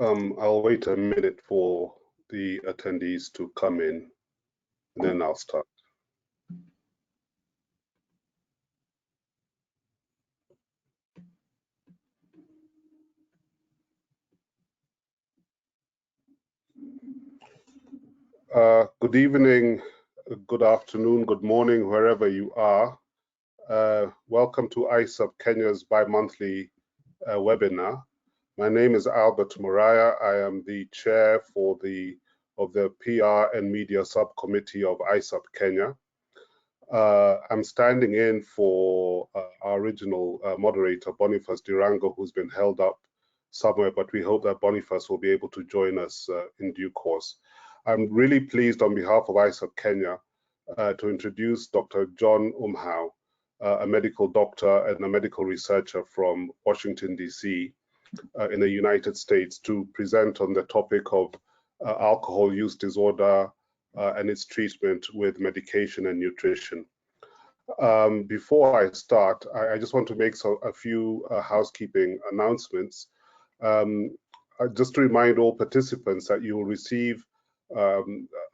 I'll wait a minute for the attendees to come in, and then I'll start. Good evening, good afternoon, good morning, wherever you are. Welcome to ISSUP Kenya's bi-monthly webinar. My name is Albert Muraya. I am the chair of the PR and Media Subcommittee of ISSUP Kenya. I'm standing in for our original moderator, Boniface Dirango, who's been held up somewhere, but we hope that Boniface will be able to join us in due course. I'm really pleased on behalf of ISSUP Kenya to introduce Dr. John Umhau, a medical doctor and a medical researcher from Washington, D.C. In the United States, to present on the topic of alcohol use disorder and its treatment with medication and nutrition. Before I start, I just want to make a few housekeeping announcements. Just to remind all participants that you will receive a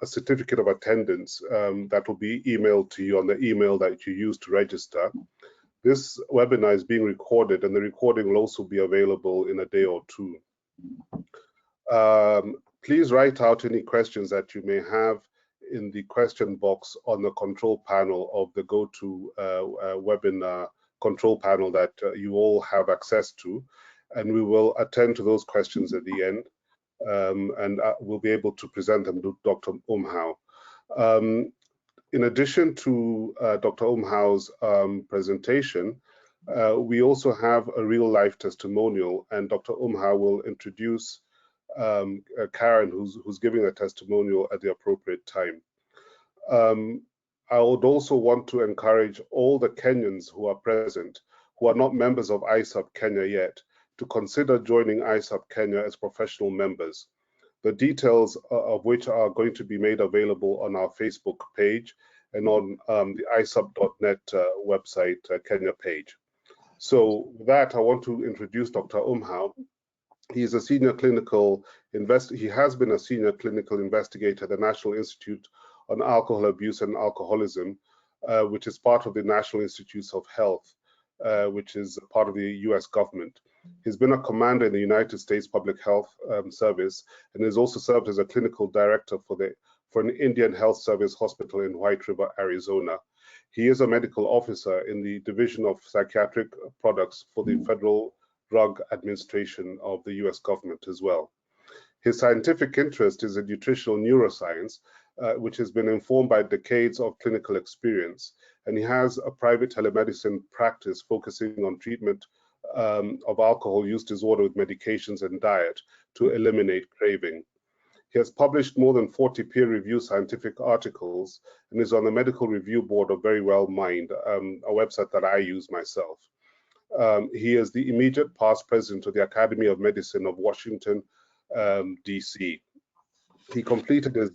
certificate of attendance that will be emailed to you on the email that you use to register. This webinar is being recorded, and the recording will also be available in a day or two. Please write out any questions that you may have in the question box on the control panel of the GoToWebinar control panel that you all have access to, and we will attend to those questions at the end, and we'll be able to present them to Dr. Umhau. In addition to Dr. Umhau's presentation, we also have a real-life testimonial, and Dr. Umhau will introduce Karen, who's giving a testimonial at the appropriate time. I would also want to encourage all the Kenyans who are present, who are not members of ISSUP Kenya yet, to consider joining ISSUP Kenya as professional members. The details of which are going to be made available on our Facebook page and on the issup.net website Kenya page. So with that, I want to introduce Dr. Umhau. He has been a senior clinical investigator at the National Institute on Alcohol Abuse and Alcoholism, which is part of the National Institutes of Health, which is part of the US government. He's been a commander in the United States Public Health Service, and has also served as a clinical director for an Indian Health Service hospital in Whiteriver, Arizona. He is a medical officer in the Division of Psychiatric Products for the Federal Drug Administration of the US government as well. His scientific interest is in nutritional neuroscience, which has been informed by decades of clinical experience, and he has a private telemedicine practice focusing on treatment of alcohol use disorder with medications and diet to eliminate craving. He has published more than 40 peer-reviewed scientific articles and is on the medical review board of Verywell Mind, a website that I use myself. He is the immediate past president of the Academy of Medicine of Washington, D.C. He completed his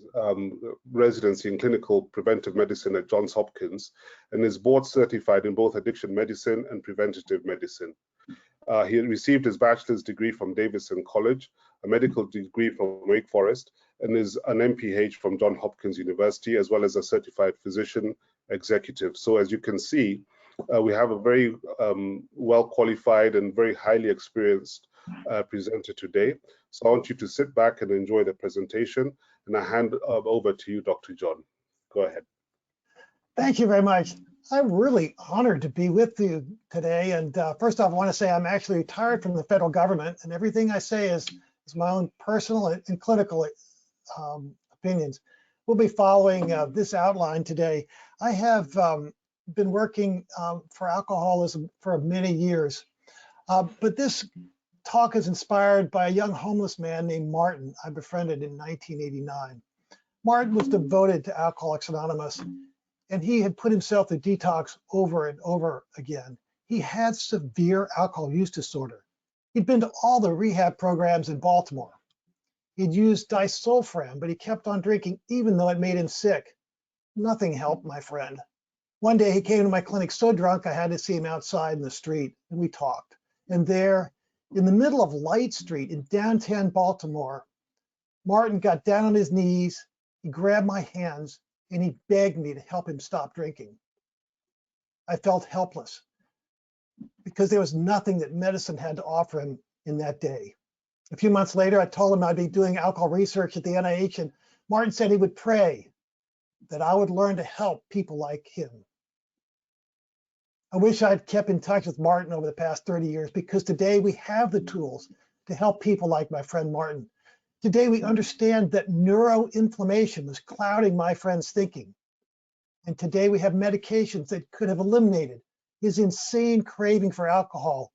residency in clinical preventive medicine at Johns Hopkins and is board certified in both addiction medicine and preventative medicine. He received his bachelor's degree from Davidson College, a medical degree from Wake Forest, and is an MPH from Johns Hopkins University, as well as a certified physician executive. So as you can see, we have a very well-qualified and very highly experienced presenter today. So I want you to sit back and enjoy the presentation, and I hand over to you, Dr. John. Go ahead. Thank you very much. I'm really honored to be with you today. And first off, I want to say I'm actually retired from the federal government, and everything I say is my own personal and clinical opinions. We'll be following this outline today. I have been working for alcoholism for many years, but this talk is inspired by a young homeless man named Martin I befriended in 1989. Martin was devoted to Alcoholics Anonymous, and he had put himself through detox over and over again. He had severe alcohol use disorder. He'd been to all the rehab programs in Baltimore. He'd used disulfiram, but he kept on drinking even though it made him sick. Nothing helped, my friend. One day he came to my clinic so drunk I had to see him outside in the street, and we talked. And there In the middle of Light Street in downtown Baltimore, Martin got down on his knees, he grabbed my hands, and he begged me to help him stop drinking. I felt helpless because there was nothing that medicine had to offer him in that day. A few months later, I told him I'd be doing alcohol research at the NIH, and Martin said he would pray that I would learn to help people like him. I wish I'd kept in touch with Martin over the past 30 years, because today we have the tools to help people like my friend Martin. Today we understand that neuroinflammation was clouding my friend's thinking. And today we have medications that could have eliminated his insane craving for alcohol,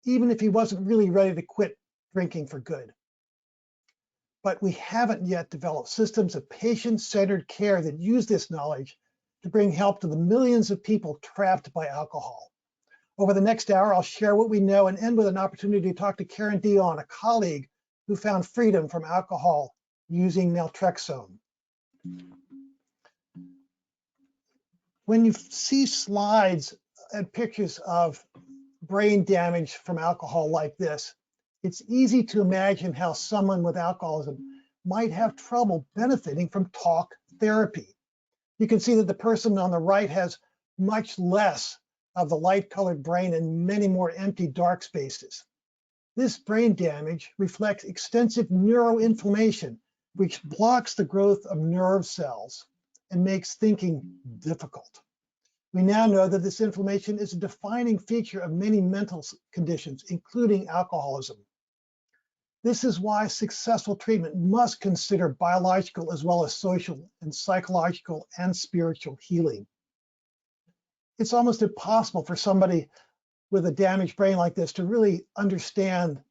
even if he wasn't really ready to quit drinking for good. But we haven't yet developed systems of patient-centered care that use this knowledge to bring help to the millions of people trapped by alcohol. Over the next hour, I'll share what we know and end with an opportunity to talk to Karen Dion, a colleague who found freedom from alcohol using naltrexone. When you see slides and pictures of brain damage from alcohol like this, it's easy to imagine how someone with alcoholism might have trouble benefiting from talk therapy. You can see that the person on the right has much less of the light-colored brain and many more empty dark spaces. This brain damage reflects extensive neuroinflammation, which blocks the growth of nerve cells and makes thinking difficult. We now know that this inflammation is a defining feature of many mental conditions, including alcoholism. This is why successful treatment must consider biological as well as social and psychological and spiritual healing. It's almost impossible for somebody with a damaged brain like this to really understand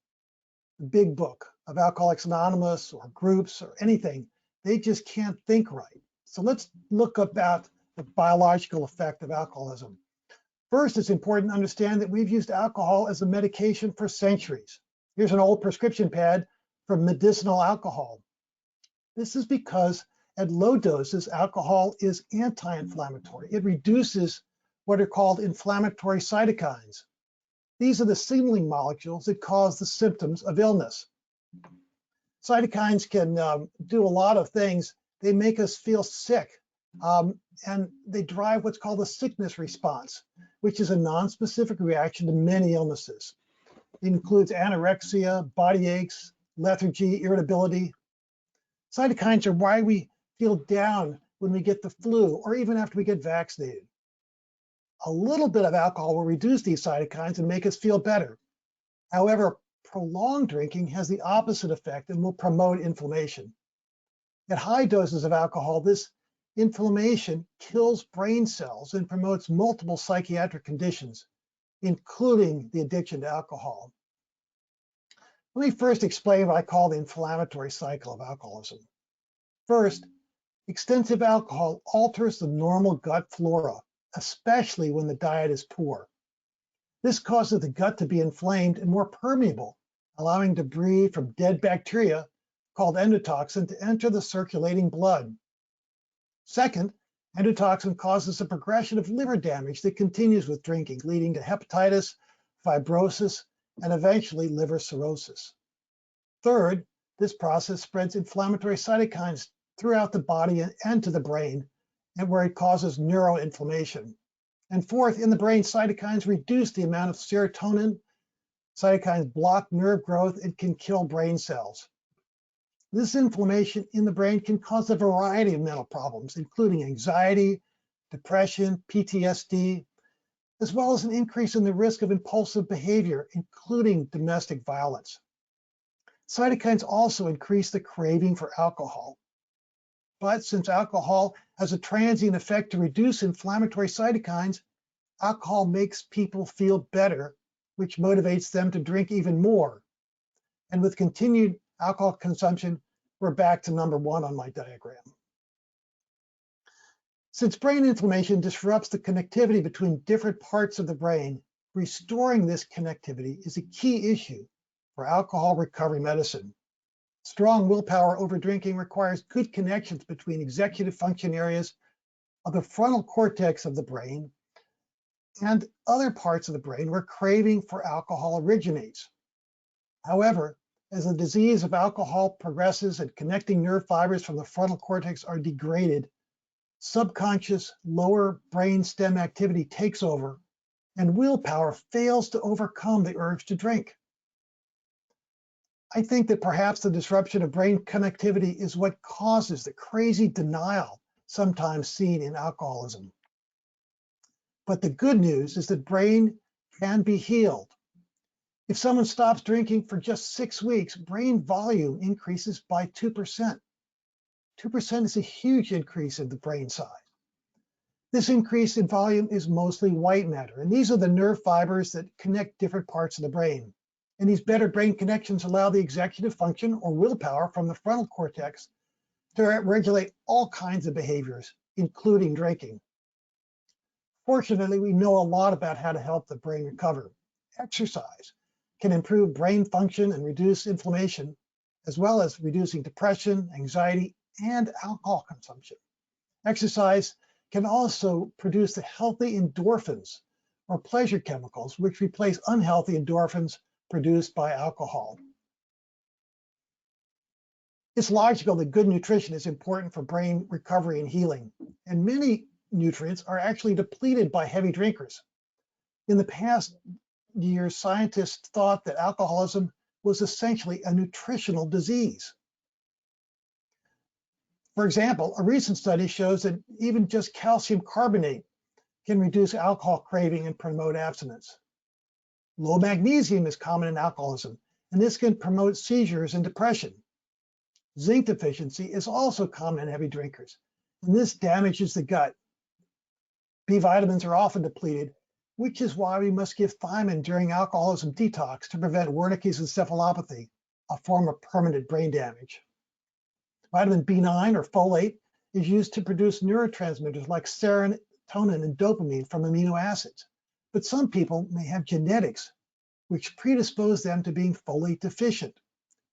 the big book of Alcoholics Anonymous or groups or anything. They just can't think right. So let's look about the biological effect of alcoholism. First, it's important to understand that we've used alcohol as a medication for centuries. Here's an old prescription pad for medicinal alcohol. This is because at low doses, alcohol is anti-inflammatory. It reduces what are called inflammatory cytokines. These are the signaling molecules that cause the symptoms of illness. Cytokines can do a lot of things. They make us feel sick, and they drive what's called the sickness response, which is a non-specific reaction to many illnesses. It includes anorexia, body aches, lethargy, irritability. Cytokines are why we feel down when we get the flu or even after we get vaccinated. A little bit of alcohol will reduce these cytokines and make us feel better. However, prolonged drinking has the opposite effect and will promote inflammation. At high doses of alcohol, this inflammation kills brain cells and promotes multiple psychiatric conditions, including the addiction to alcohol. Let me first explain what I call the inflammatory cycle of alcoholism. First, extensive alcohol alters the normal gut flora, especially when the diet is poor. This causes the gut to be inflamed and more permeable, allowing debris from dead bacteria called endotoxin to enter the circulating blood. Second, endotoxin causes a progression of liver damage that continues with drinking, leading to hepatitis, fibrosis, and eventually liver cirrhosis. Third, this process spreads inflammatory cytokines throughout the body and to the brain, and where it causes neuroinflammation. And fourth, in the brain, cytokines reduce the amount of serotonin. Cytokines block nerve growth and can kill brain cells. This inflammation in the brain can cause a variety of mental problems, including anxiety, depression, PTSD, as well as an increase in the risk of impulsive behavior, including domestic violence. Cytokines also increase the craving for alcohol. But since alcohol has a transient effect to reduce inflammatory cytokines, alcohol makes people feel better, which motivates them to drink even more. And with continued alcohol consumption, we're back to number 1 on my diagram. Since brain inflammation disrupts the connectivity between different parts of the brain, restoring this connectivity is a key issue for alcohol recovery medicine. Strong willpower over drinking requires good connections between executive function areas of the frontal cortex of the brain and other parts of the brain where craving for alcohol originates. However, as the disease of alcohol progresses and connecting nerve fibers from the frontal cortex are degraded, subconscious lower brain stem activity takes over and willpower fails to overcome the urge to drink. I think that perhaps the disruption of brain connectivity is what causes the crazy denial sometimes seen in alcoholism. But the good news is that brain can be healed. If someone stops drinking for just 6 weeks, brain volume increases by 2%. 2% is a huge increase in the brain size. This increase in volume is mostly white matter, and these are the nerve fibers that connect different parts of the brain. And these better brain connections allow the executive function or willpower from the frontal cortex to regulate all kinds of behaviors, including drinking. Fortunately, we know a lot about how to help the brain recover. Exercise can improve brain function and reduce inflammation, as well as reducing depression, anxiety, and alcohol consumption. Exercise can also produce the healthy endorphins, or pleasure chemicals, which replace unhealthy endorphins produced by alcohol. It's logical that good nutrition is important for brain recovery and healing, and many nutrients are actually depleted by heavy drinkers. In the past years, scientists thought that alcoholism was essentially a nutritional disease. For example, a recent study shows that even just calcium carbonate can reduce alcohol craving and promote abstinence. Low magnesium is common in alcoholism, and this can promote seizures and depression. Zinc deficiency is also common in heavy drinkers, and this damages the gut. B vitamins are often depleted, which is why we must give thiamine during alcoholism detox to prevent Wernicke's encephalopathy, a form of permanent brain damage. Vitamin B9 or folate is used to produce neurotransmitters like serotonin and dopamine from amino acids. But some people may have genetics which predispose them to being folate deficient.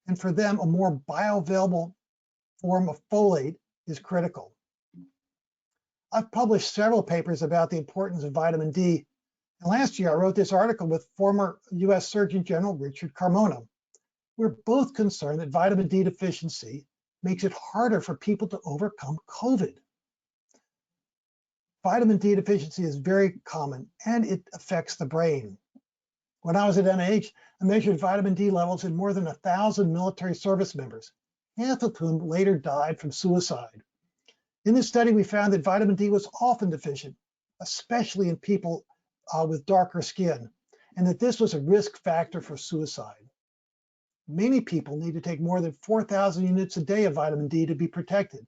And for them, a more bioavailable form of folate is critical. I've published several papers about the importance of vitamin D. And last year, I wrote this article with former US Surgeon General Richard Carmona. We're both concerned that vitamin D deficiency makes it harder for people to overcome COVID. Vitamin D deficiency is very common and it affects the brain. When I was at NIH, I measured vitamin D levels in more than 1,000 military service members, half of whom later died from suicide. In this study, we found that vitamin D was often deficient, especially in people with darker skin, and that this was a risk factor for suicide. Many people need to take more than 4,000 units a day of vitamin D to be protected,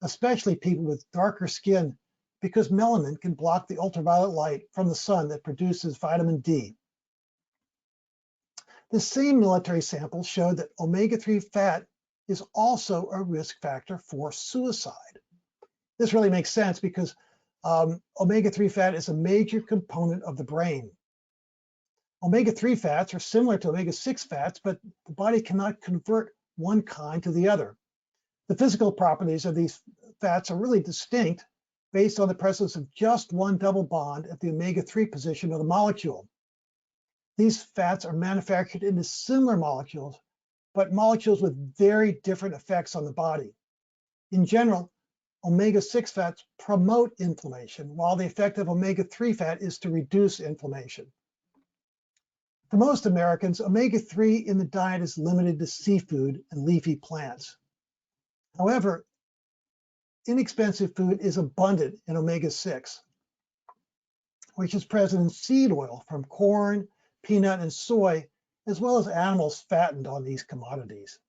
especially people with darker skin, because melanin can block the ultraviolet light from the sun that produces vitamin D. The same military sample showed that omega-3 fat is also a risk factor for suicide. This really makes sense because omega-3 fat is a major component of the brain. Omega-3 fats are similar to omega-6 fats, but the body cannot convert one kind to the other. The physical properties of these fats are really distinct based on the presence of just one double bond at the omega-3 position of the molecule. These fats are manufactured into similar molecules, but molecules with very different effects on the body. In general, omega-6 fats promote inflammation, while the effect of omega-3 fat is to reduce inflammation. For most Americans, omega-3 in the diet is limited to seafood and leafy plants. However, inexpensive food is abundant in omega-6, which is present in seed oil from corn, peanut, and soy, as well as animals fattened on these commodities.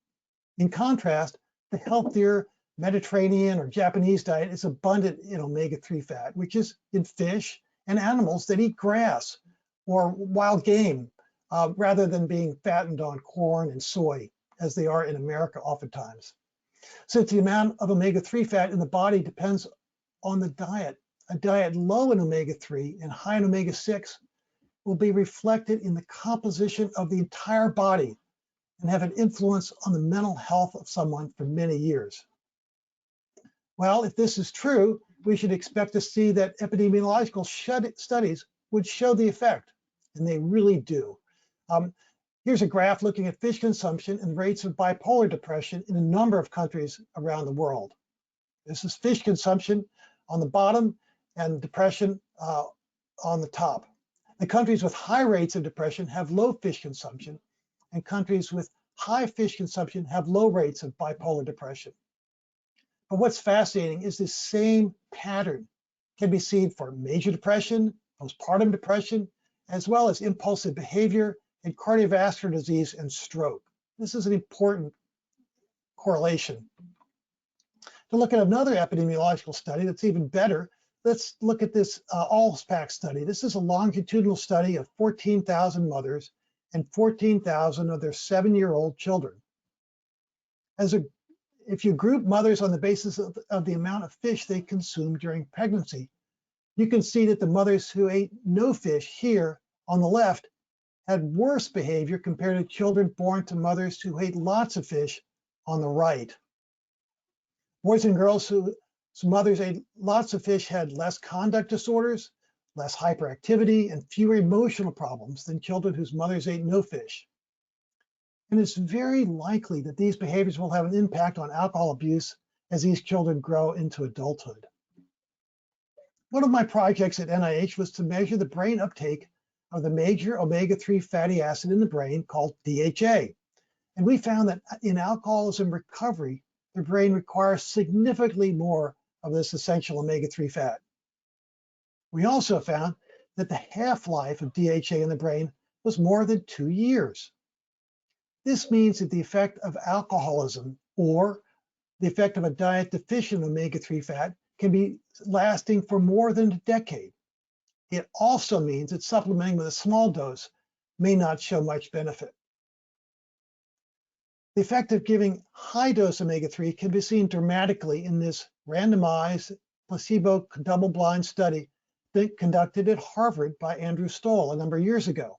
In contrast, the healthier Mediterranean or Japanese diet is abundant in omega-3 fat, which is in fish and animals that eat grass or wild game, rather than being fattened on corn and soy, as they are in America oftentimes. Since the amount of omega-3 fat in the body depends on the diet, a diet low in omega-3 and high in omega-6 will be reflected in the composition of the entire body and have an influence on the mental health of someone for many years. Well, if this is true, we should expect to see that epidemiological studies would show the effect, and they really do. Here's a graph looking at fish consumption and rates of bipolar depression in a number of countries around the world. This is fish consumption on the bottom and depression on the top. The countries with high rates of depression have low fish consumption, and countries with high fish consumption have low rates of bipolar depression. But what's fascinating is this same pattern can be seen for major depression, postpartum depression, as well as impulsive behavior and cardiovascular disease and stroke. This is an important correlation. To look at another epidemiological study that's even better, let's look at this Allspac study. This is a longitudinal study of 14,000 mothers and 14,000 of their 7-year-old children. If you group mothers on the basis of the amount of fish they consumed during pregnancy, you can see that the mothers who ate no fish here on the left had worse behavior compared to children born to mothers who ate lots of fish on the right. Boys and girls whose mothers ate lots of fish had less conduct disorders, less hyperactivity, and fewer emotional problems than children whose mothers ate no fish. And it's very likely that these behaviors will have an impact on alcohol abuse as these children grow into adulthood. One of my projects at NIH was to measure the brain uptake of the major omega-3 fatty acid in the brain called DHA. And we found that in alcoholism recovery, the brain requires significantly more of this essential omega-3 fat. We also found that the half-life of DHA in the brain was more than 2 years. This means that the effect of alcoholism or the effect of a diet deficient in omega-3 fat can be lasting for more than a decade. It also means that supplementing with a small dose may not show much benefit. The effect of giving high-dose omega-3 can be seen dramatically in this randomized placebo double-blind study that conducted at Harvard by Andrew Stoll a number of years ago.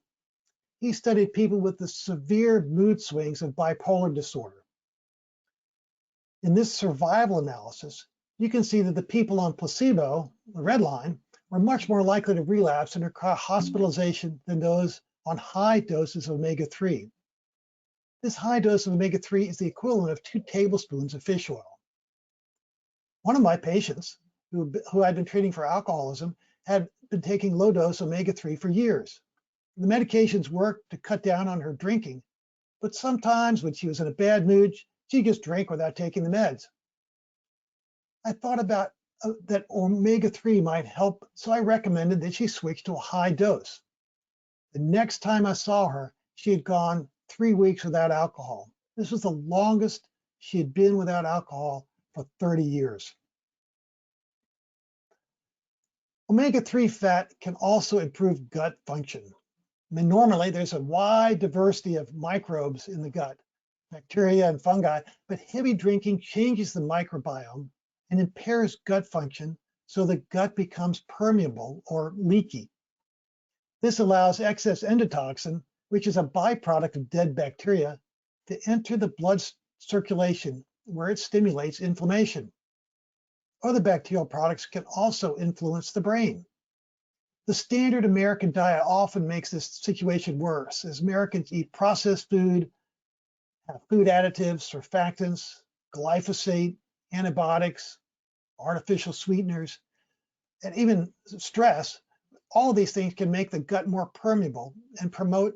He studied people with the severe mood swings of bipolar disorder. In this survival analysis, you can see that the people on placebo, the red line, were much more likely to relapse and require hospitalization than those on high doses of omega-3. This high dose of omega-3 is the equivalent of 2 tablespoons of fish oil. One of my patients, who I'd been treating for alcoholism, had been taking low-dose omega-3 for years. The medications worked to cut down on her drinking, but sometimes when she was in a bad mood, she just drank without taking the meds. I thought about that omega-3 might help, so I recommended that she switch to a high dose. The next time I saw her, she had gone 3 weeks without alcohol. This was the longest she had been without alcohol for 30 years. Omega-3 fat can also improve gut function. I mean, normally there's a wide diversity of microbes in the gut, bacteria and fungi, but heavy drinking changes the microbiome and impairs gut function so the gut becomes permeable or leaky. This allows excess endotoxin, which is a byproduct of dead bacteria, to enter the blood circulation where it stimulates inflammation. Other bacterial products can also influence the brain. The standard American diet often makes this situation worse, as Americans eat processed food, have food additives, surfactants, glyphosate, antibiotics, artificial sweeteners, and even stress. All of these things can make the gut more permeable and promote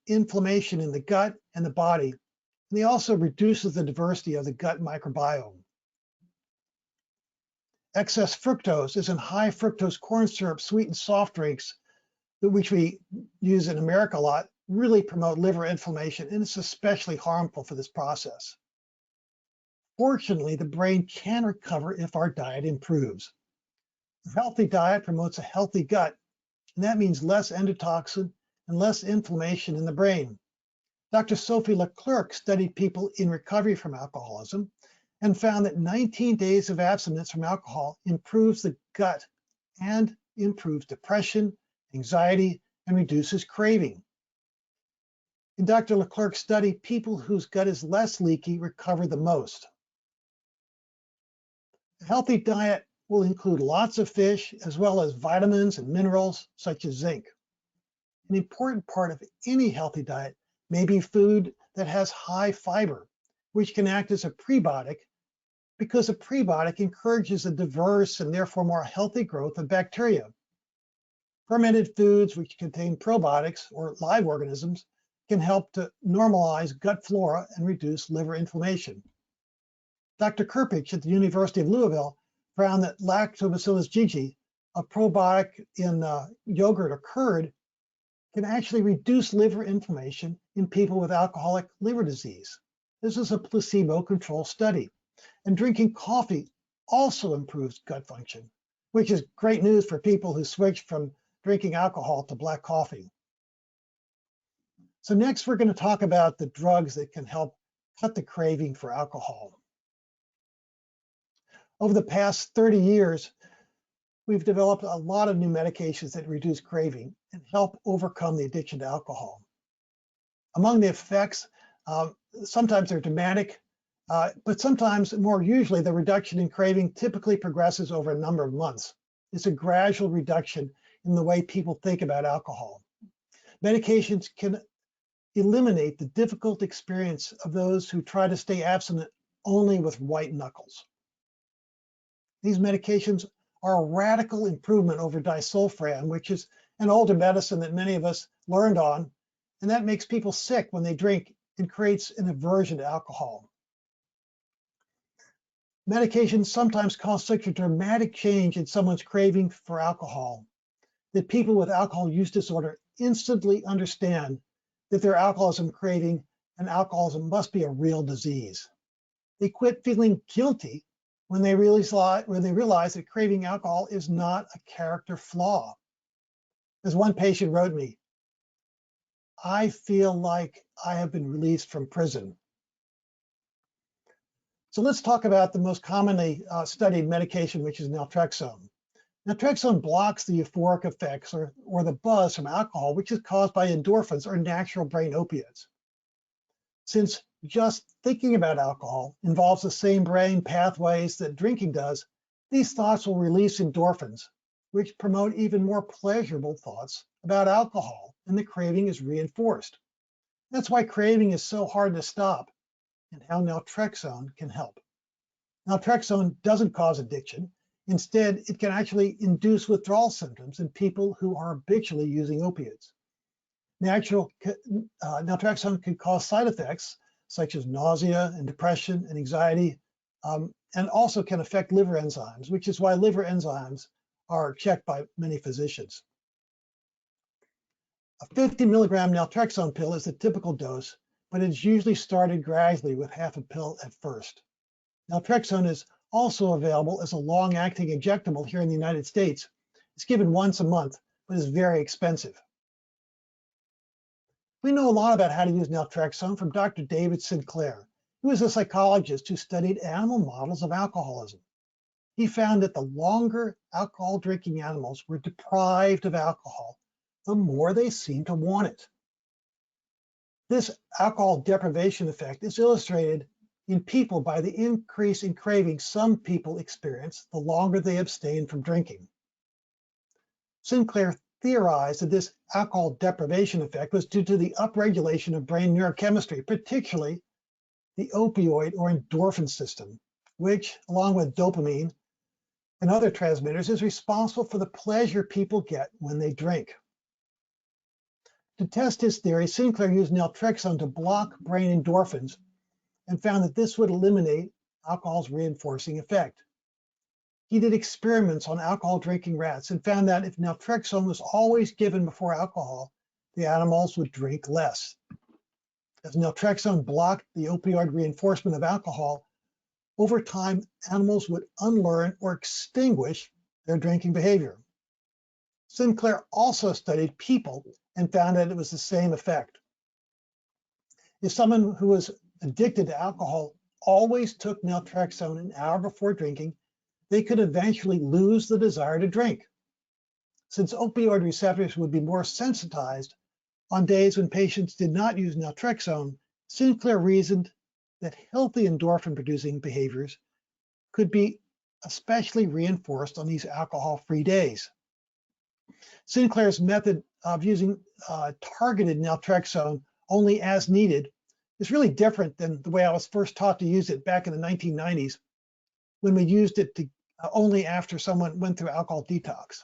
inflammation in the gut and the body. And they also reduces the diversity of the gut microbiome. Excess fructose is in high fructose corn syrup sweetened soft drinks, which we use in America a lot, really promote liver inflammation, and it's especially harmful for this process. Fortunately, the brain can recover if our diet improves. A healthy diet promotes a healthy gut, and that means less endotoxin and less inflammation in the brain. Dr. Sophie Leclerc studied people in recovery from alcoholism and found that 19 days of abstinence from alcohol improves the gut and improves depression, anxiety, and reduces craving. In Dr. Leclerc's study, people whose gut is less leaky recover the most. A healthy diet will include lots of fish, as well as vitamins and minerals such as zinc. An important part of any healthy diet maybe food that has high fiber, which can act as a prebiotic because a prebiotic encourages a diverse and therefore more healthy growth of bacteria. Fermented foods which contain probiotics or live organisms can help to normalize gut flora and reduce liver inflammation. Dr. Kirpich at the University of Louisville found that Lactobacillus jejuni, a probiotic in yogurt or curd, can actually reduce liver inflammation in people with alcoholic liver disease. This is a placebo-controlled study. And drinking coffee also improves gut function, which is great news for people who switch from drinking alcohol to black coffee. So next, we're going to talk about the drugs that can help cut the craving for alcohol. Over the past 30 years, we've developed a lot of new medications that reduce craving and help overcome the addiction to alcohol. Among the effects, sometimes they're dramatic, but sometimes, more usually, the reduction in craving typically progresses over a number of months. It's a gradual reduction in the way people think about alcohol. Medications can eliminate the difficult experience of those who try to stay abstinent only with white knuckles. These medications are a radical improvement over disulfiram, which is an older medicine that many of us learned on, and that makes people sick when they drink and creates an aversion to alcohol. Medications sometimes cause such a dramatic change in someone's craving for alcohol that people with alcohol use disorder instantly understand that their alcoholism craving and alcoholism must be a real disease. They quit feeling guilty when they realize that craving alcohol is not a character flaw. As one patient wrote me, "I feel like I have been released from prison." So let's talk about the most commonly studied medication, which is naltrexone. Naltrexone blocks the euphoric effects or the buzz from alcohol, which is caused by endorphins or natural brain opiates. Since just thinking about alcohol involves the same brain pathways that drinking does, these thoughts will release endorphins, which promote even more pleasurable thoughts about alcohol, and the craving is reinforced. That's why craving is so hard to stop, and how naltrexone can help. Naltrexone doesn't cause addiction. Instead, it can actually induce withdrawal symptoms in people who are habitually using opiates. Naltrexone can cause side effects such as nausea and depression and anxiety, and also can affect liver enzymes, which is why liver enzymes are checked by many physicians. A 50 milligram naltrexone pill is the typical dose, but it's usually started gradually with half a pill at first. Naltrexone is also available as a long-acting injectable here in the United States. It's given once a month, but is very expensive. We know a lot about how to use naltrexone from Dr. David Sinclair, who is a psychologist who studied animal models of alcoholism. He found that the longer alcohol drinking animals were deprived of alcohol, the more they seemed to want it. This alcohol deprivation effect is illustrated in people by the increase in craving some people experience the longer they abstain from drinking. Sinclair theorized that this alcohol deprivation effect was due to the upregulation of brain neurochemistry, particularly the opioid or endorphin system, which, along with dopamine and other transmitters, is responsible for the pleasure people get when they drink. To test his theory, Sinclair used naltrexone to block brain endorphins and found that this would eliminate alcohol's reinforcing effect. He did experiments on alcohol drinking rats and found that if naltrexone was always given before alcohol, the animals would drink less. As naltrexone blocked the opioid reinforcement of alcohol, over time, animals would unlearn or extinguish their drinking behavior. Sinclair also studied people and found that it was the same effect. If someone who was addicted to alcohol always took naltrexone an hour before drinking, they could eventually lose the desire to drink. Since opioid receptors would be more sensitized on days when patients did not use naltrexone, Sinclair reasoned that healthy endorphin-producing behaviors could be especially reinforced on these alcohol-free days. Sinclair's method of using targeted naltrexone only as needed, is really different than the way I was first taught to use it back in the 1990s, when we used it to only after someone went through alcohol detox.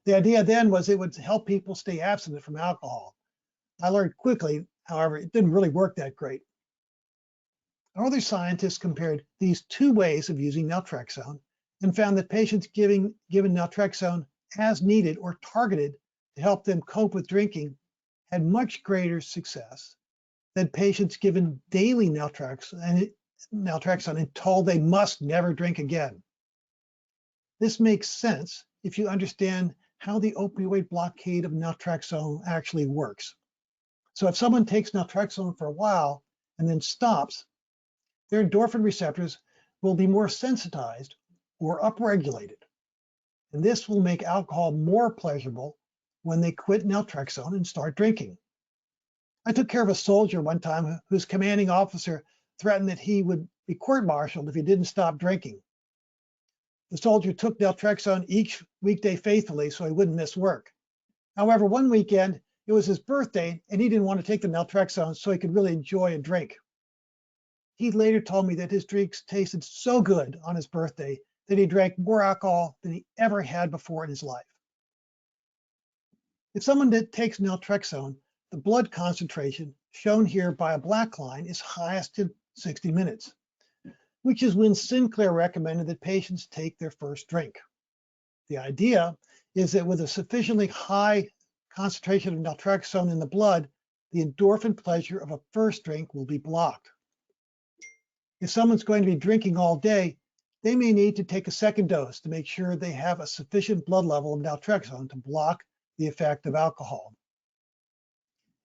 The idea then was it would help people stay abstinent from alcohol. I learned quickly, however, it didn't really work that great. Other scientists compared these two ways of using naltrexone and found that patients given naltrexone as needed or targeted to help them cope with drinking had much greater success than patients given daily naltrexone and told they must never drink again. This makes sense if you understand how the opioid blockade of naltrexone actually works. So if someone takes naltrexone for a while and then stops, their endorphin receptors will be more sensitized or upregulated. And this will make alcohol more pleasurable when they quit naltrexone and start drinking. I took care of a soldier one time whose commanding officer threatened that he would be court-martialed if he didn't stop drinking. The soldier took naltrexone each weekday faithfully so he wouldn't miss work. However, one weekend, it was his birthday and he didn't want to take the naltrexone so he could really enjoy a drink. He later told me that his drinks tasted so good on his birthday that he drank more alcohol than he ever had before in his life. If someone that takes naltrexone, the blood concentration shown here by a black line is highest in 60 minutes, which is when Sinclair recommended that patients take their first drink. The idea is that with a sufficiently high concentration of naltrexone in the blood, the endorphin pleasure of a first drink will be blocked. If someone's going to be drinking all day, they may need to take a second dose to make sure they have a sufficient blood level of naltrexone to block the effect of alcohol.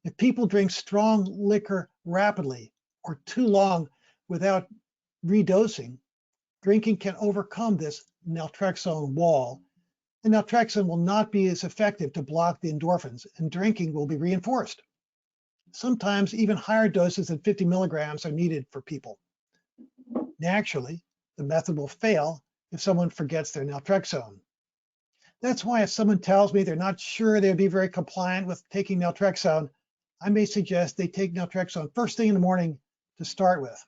If people drink strong liquor rapidly or too long without redosing, drinking can overcome this naltrexone wall, and naltrexone will not be as effective to block the endorphins, and drinking will be reinforced. Sometimes even higher doses than 50 milligrams are needed for people. Naturally, the method will fail if someone forgets their naltrexone. That's why if someone tells me they're not sure they'll be very compliant with taking naltrexone, I may suggest they take naltrexone first thing in the morning to start with.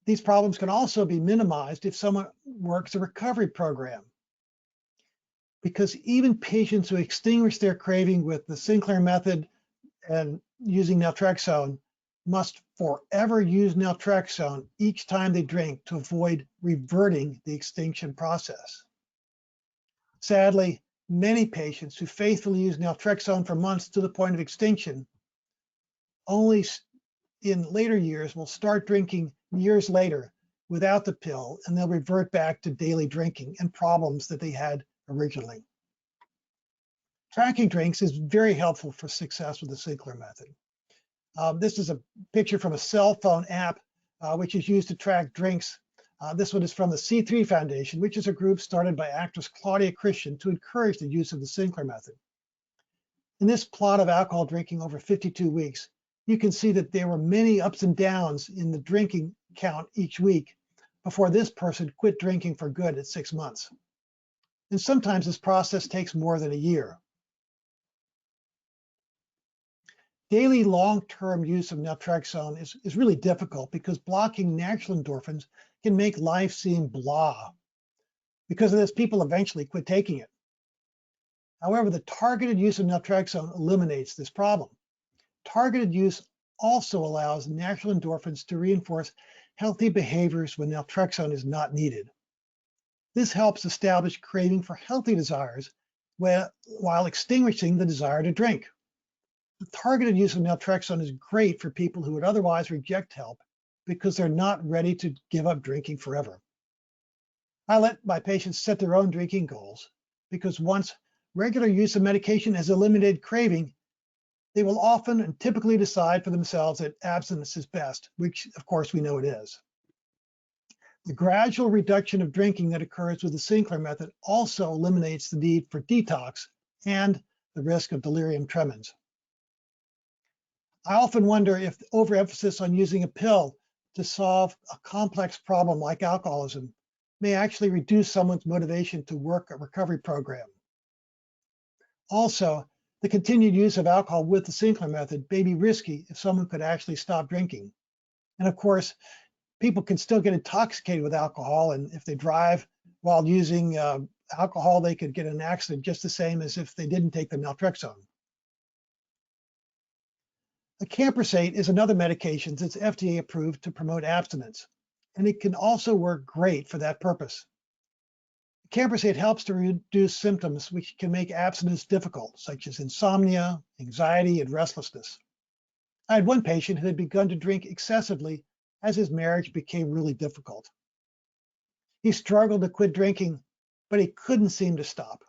These problems can also be minimized if someone works a recovery program, because even patients who extinguish their craving with the Sinclair method and using naltrexone must forever use naltrexone each time they drink to avoid reverting the extinction process. Sadly, many patients who faithfully use naltrexone for months to the point of extinction only in later years will start drinking years later without the pill, and they'll revert back to daily drinking and problems that they had originally. Tracking drinks is very helpful for success with the Sinclair method. This is a picture from a cell phone app, which is used to track drinks. This one is from the C3 Foundation, which is a group started by actress Claudia Christian to encourage the use of the Sinclair method. In this plot of alcohol drinking over 52 weeks, you can see that there were many ups and downs in the drinking count each week before this person quit drinking for good at 6 months. And sometimes this process takes more than a year. Daily long-term use of naltrexone is really difficult because blocking natural endorphins can make life seem blah. Because of this, people eventually quit taking it. However, the targeted use of naltrexone eliminates this problem. Targeted use also allows natural endorphins to reinforce healthy behaviors when naltrexone is not needed. This helps establish craving for healthy desires while extinguishing the desire to drink. The targeted use of naltrexone is great for people who would otherwise reject help because they're not ready to give up drinking forever. I let my patients set their own drinking goals because once regular use of medication has eliminated craving, they will often and typically decide for themselves that abstinence is best, which of course we know it is. The gradual reduction of drinking that occurs with the Sinclair method also eliminates the need for detox and the risk of delirium tremens. I often wonder if overemphasis on using a pill to solve a complex problem like alcoholism may actually reduce someone's motivation to work a recovery program. Also, The continued use of alcohol with the Sinclair method may be risky if someone could actually stop drinking. And of course, people can still get intoxicated with alcohol, and if they drive while using alcohol, they could get in an accident just the same as if they didn't take the naltrexone. Acamprosate is another medication that's FDA approved to promote abstinence, and it can also work great for that purpose. Acamprosate helps to reduce symptoms which can make abstinence difficult, such as insomnia, anxiety, and restlessness. I had one patient who had begun to drink excessively as his marriage became really difficult. He struggled to quit drinking, but he couldn't seem to stop.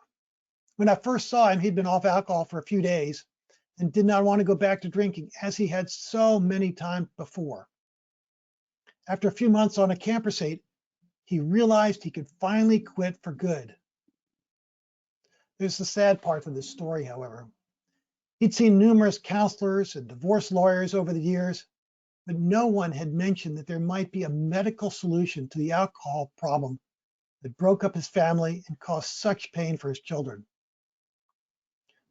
When I first saw him, he'd been off alcohol for a few days and did not want to go back to drinking, as he had so many times before. After a few months on acamprosate, he realized he could finally quit for good. There's the sad part of this story, however. He'd seen numerous counselors and divorce lawyers over the years, but no one had mentioned that there might be a medical solution to the alcohol problem that broke up his family and caused such pain for his children.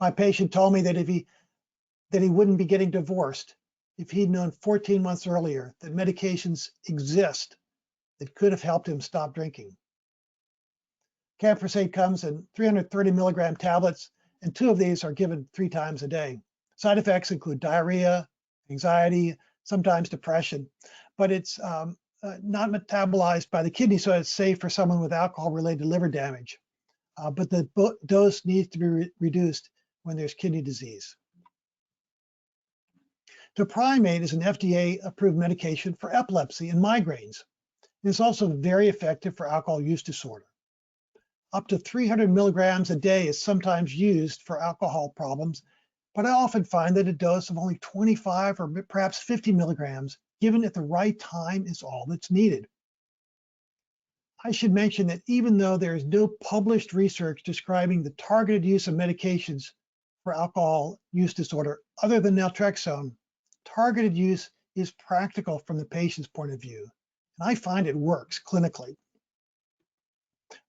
My patient told me that he wouldn't be getting divorced if he'd known 14 months earlier that medications exist that could have helped him stop drinking. Acamprosate comes in 330 milligram tablets, and 2 of these are given 3 times a day. Side effects include diarrhea, anxiety, sometimes depression, but it's not metabolized by the kidney, so it's safe for someone with alcohol-related liver damage. But the dose needs to be reduced when there's kidney disease. Deprivation is an FDA-approved medication for epilepsy and migraines. It's also very effective for alcohol use disorder. Up to 300 milligrams a day is sometimes used for alcohol problems, but I often find that a dose of only 25 or perhaps 50 milligrams given at the right time is all that's needed. I should mention that even though there is no published research describing the targeted use of medications for alcohol use disorder other than naltrexone, targeted use is practical from the patient's point of view, and I find it works clinically.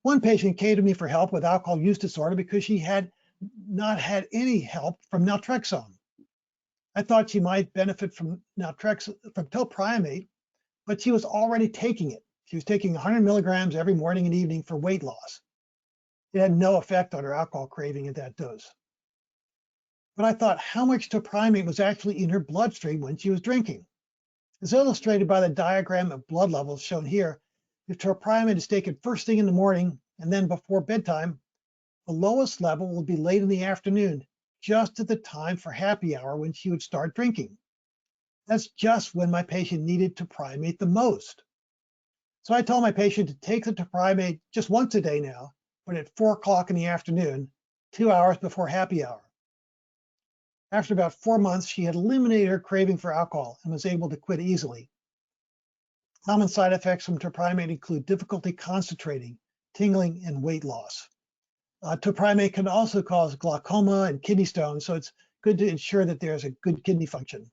One patient came to me for help with alcohol use disorder because she had not had any help from naltrexone. I thought she might benefit from topiramate, but she was already taking it. She was taking 100 milligrams every morning and evening for weight loss. It had no effect on her alcohol craving at that dose. But I thought how much topiramate was actually in her bloodstream when she was drinking. As illustrated by the diagram of blood levels shown here, if topiramate is taken first thing in the morning and then before bedtime, the lowest level will be late in the afternoon, just at the time for happy hour when she would start drinking. That's just when my patient needed topiramate the most. So I told my patient to take the topiramate just once a day now, but at 4 o'clock in the afternoon, 2 hours before happy hour. After about 4 months, she had eliminated her craving for alcohol and was able to quit easily. Common side effects from topiramate include difficulty concentrating, tingling, and weight loss. Topiramate can also cause glaucoma and kidney stones, so it's good to ensure that there's a good kidney function.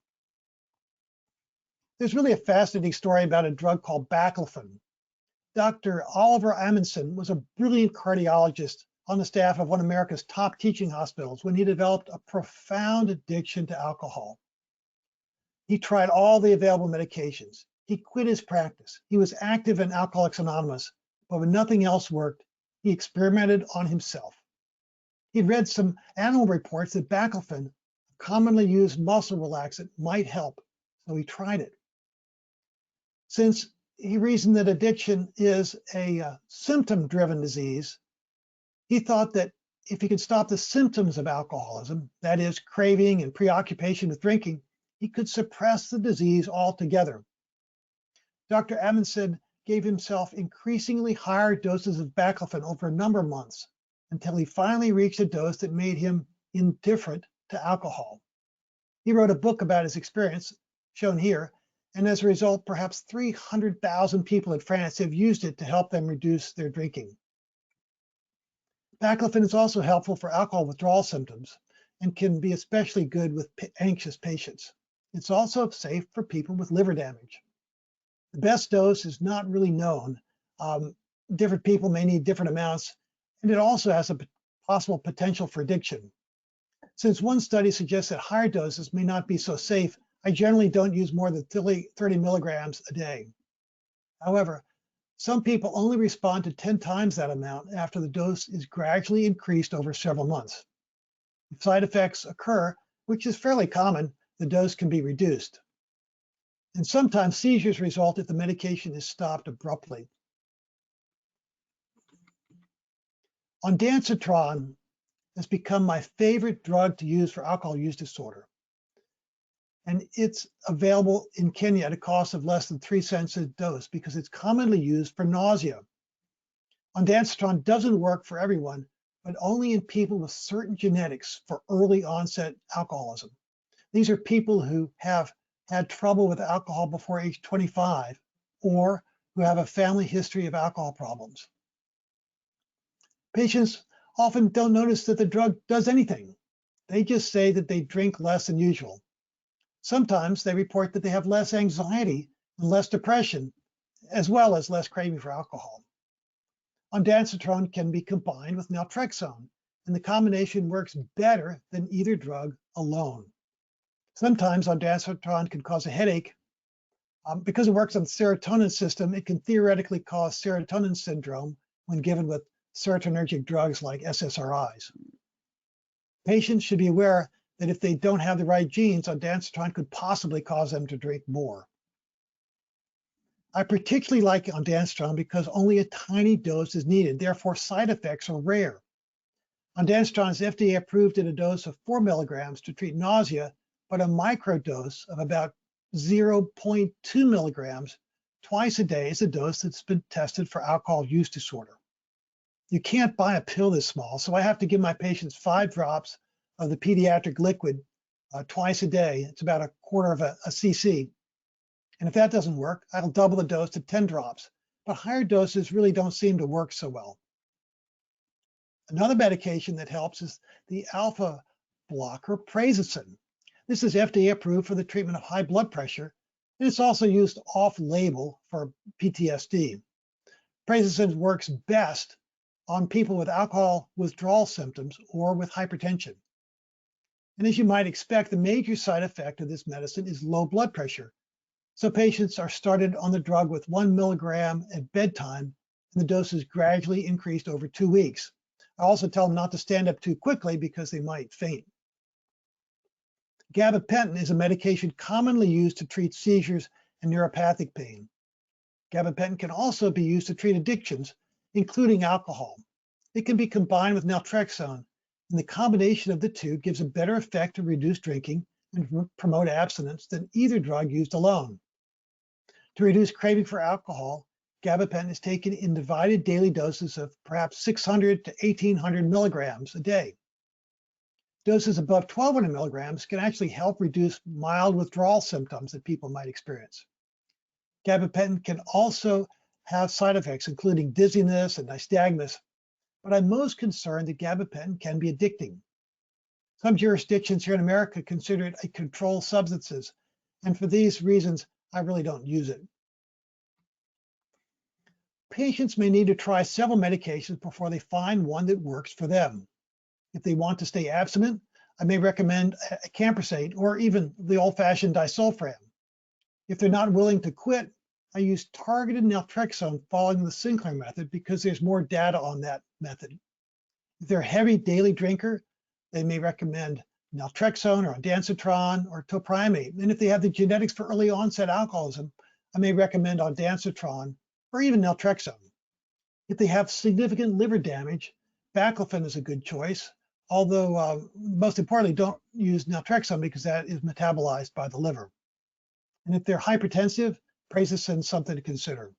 There's really a fascinating story about a drug called Baclofen. Dr. Oliver Amundsen was a brilliant cardiologist on the staff of one of America's top teaching hospitals when he developed a profound addiction to alcohol. He tried all the available medications. He quit his practice. He was active in Alcoholics Anonymous, but when nothing else worked, he experimented on himself. He'd read some animal reports that Baclofen, a commonly used muscle relaxant, might help, so he tried it. Since he reasoned that addiction is a symptom-driven disease, he thought that if he could stop the symptoms of alcoholism, that is, craving and preoccupation with drinking, he could suppress the disease altogether. Dr. Amundsen gave himself increasingly higher doses of Baclofen over a number of months until he finally reached a dose that made him indifferent to alcohol. He wrote a book about his experience, shown here, and as a result, perhaps 300,000 people in France have used it to help them reduce their drinking. Baclofen is also helpful for alcohol withdrawal symptoms and can be especially good with anxious patients. It's also safe for people with liver damage. The best dose is not really known. Different people may need different amounts, and it also has a possible potential for addiction. Since one study suggests that higher doses may not be so safe, I generally don't use more than 30 milligrams a day. However, some people only respond to 10 times that amount after the dose is gradually increased over several months. If side effects occur, which is fairly common, the dose can be reduced. And sometimes seizures result if the medication is stopped abruptly. Ondansetron has become my favorite drug to use for alcohol use disorder. And it's available in Kenya at a cost of less than 3 cents a dose because it's commonly used for nausea. Ondansetron doesn't work for everyone, but only in people with certain genetics for early onset alcoholism. These are people who have had trouble with alcohol before age 25 or who have a family history of alcohol problems. Patients often don't notice that the drug does anything. They just say that they drink less than usual. Sometimes they report that they have less anxiety and less depression, as well as less craving for alcohol. Ondansetron can be combined with naltrexone, and the combination works better than either drug alone. Sometimes ondansetron can cause a headache. Because it works on the serotonin system, it can theoretically cause serotonin syndrome when given with serotonergic drugs like SSRIs. Patients should be aware that if they don't have the right genes, ondansetron could possibly cause them to drink more. I particularly like ondansetron because only a tiny dose is needed, therefore side effects are rare. Ondansetron is FDA approved at a dose of 4 milligrams to treat nausea, but a microdose of about 0.2 milligrams twice a day is a dose that's been tested for alcohol use disorder. You can't buy a pill this small, so I have to give my patients 5 drops of the pediatric liquid twice a day. It's about 1/4 of a cc. And if that doesn't work, I'll double the dose to 10 drops. But higher doses really don't seem to work so well. Another medication that helps is the alpha blocker Prazosin. This is FDA approved for the treatment of high blood pressure, and it's also used off-label for PTSD. Prazosin works best on people with alcohol withdrawal symptoms or with hypertension. And as you might expect, the major side effect of this medicine is low blood pressure. So patients are started on the drug with 1 milligram at bedtime, and the dose is gradually increased over 2 weeks. I also tell them not to stand up too quickly because they might faint. Gabapentin is a medication commonly used to treat seizures and neuropathic pain. Gabapentin can also be used to treat addictions, including alcohol. It can be combined with naltrexone, and the combination of the two gives a better effect to reduce drinking and promote abstinence than either drug used alone. To reduce craving for alcohol, gabapentin is taken in divided daily doses of perhaps 600 to 1800 milligrams a day. Doses above 1200 milligrams can actually help reduce mild withdrawal symptoms that people might experience. Gabapentin can also have side effects, including dizziness and nystagmus, but I'm most concerned that gabapentin can be addicting. Some jurisdictions here in America consider it a controlled substances, and for these reasons, I really don't use it. Patients may need to try several medications before they find one that works for them. If they want to stay abstinent, I may recommend a camprosate or even the old-fashioned disulfiram. If they're not willing to quit, I use targeted naltrexone following the Sinclair method because there's more data on that method. If they're a heavy daily drinker, they may recommend naltrexone or ondansetron or topiramate. And if they have the genetics for early onset alcoholism, I may recommend ondansetron or even naltrexone. If they have significant liver damage, Baclofen is a good choice, although most importantly, don't use naltrexone because that is metabolized by the liver. And if they're hypertensive, Prazosin is something to consider.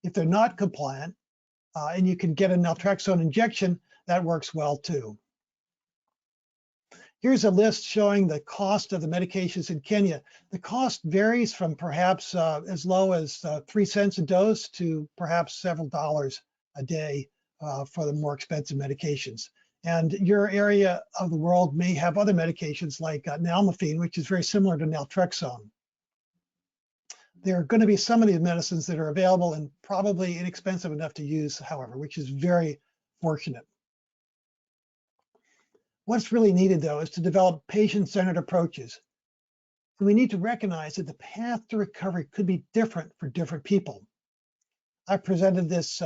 If they're not compliant and you can get a naltrexone injection, that works well too. Here's a list showing the cost of the medications in Kenya. The cost varies from perhaps as low as 3 cents a dose to perhaps several dollars a day for the more expensive medications. And your area of the world may have other medications like nalmefene, which is very similar to naltrexone. There are going to be some of these medicines that are available and probably inexpensive enough to use, however, which is very fortunate. What's really needed, though, is to develop patient-centered approaches. And we need to recognize that the path to recovery could be different for different people. I presented this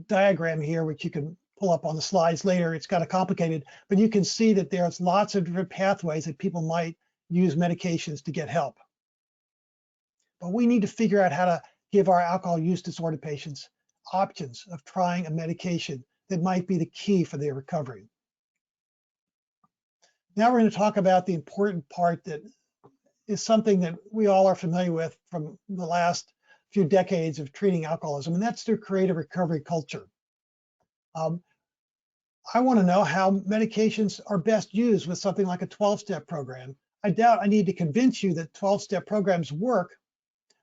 diagram here, which you can pull up on the slides later. It's kind of complicated, but you can see that there's lots of different pathways that people might use medications to get help. But we need to figure out how to give our alcohol use disorder patients options of trying a medication that might be the key for their recovery. Now we're going to talk about the important part that is something that we all are familiar with from the last few decades of treating alcoholism, and that's to create a recovery culture. I want to know how medications are best used with something like a 12-step program. I doubt I need to convince you that 12-step programs work,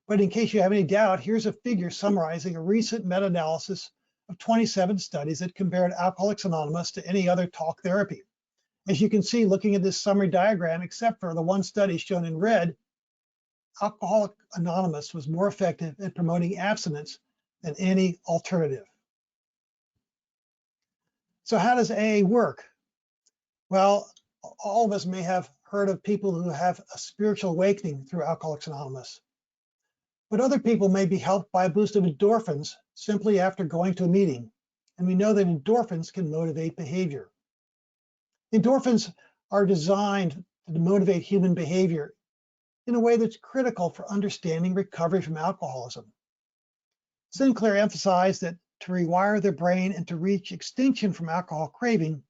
but in case you have any doubt, here's a figure summarizing a recent meta-analysis of 27 studies that compared Alcoholics Anonymous to any other talk therapy. As you can see, looking at this summary diagram, except for the one study shown in red, Alcoholics Anonymous was more effective at promoting abstinence than any alternative. So how does AA work? Well, all of us may have heard of people who have a spiritual awakening through Alcoholics Anonymous, but other people may be helped by a boost of endorphins simply after going to a meeting. And we know that endorphins can motivate behavior. Endorphins are designed to motivate human behavior in a way that's critical for understanding recovery from alcoholism. Sinclair emphasized that to rewire their brain and to reach extinction from alcohol craving,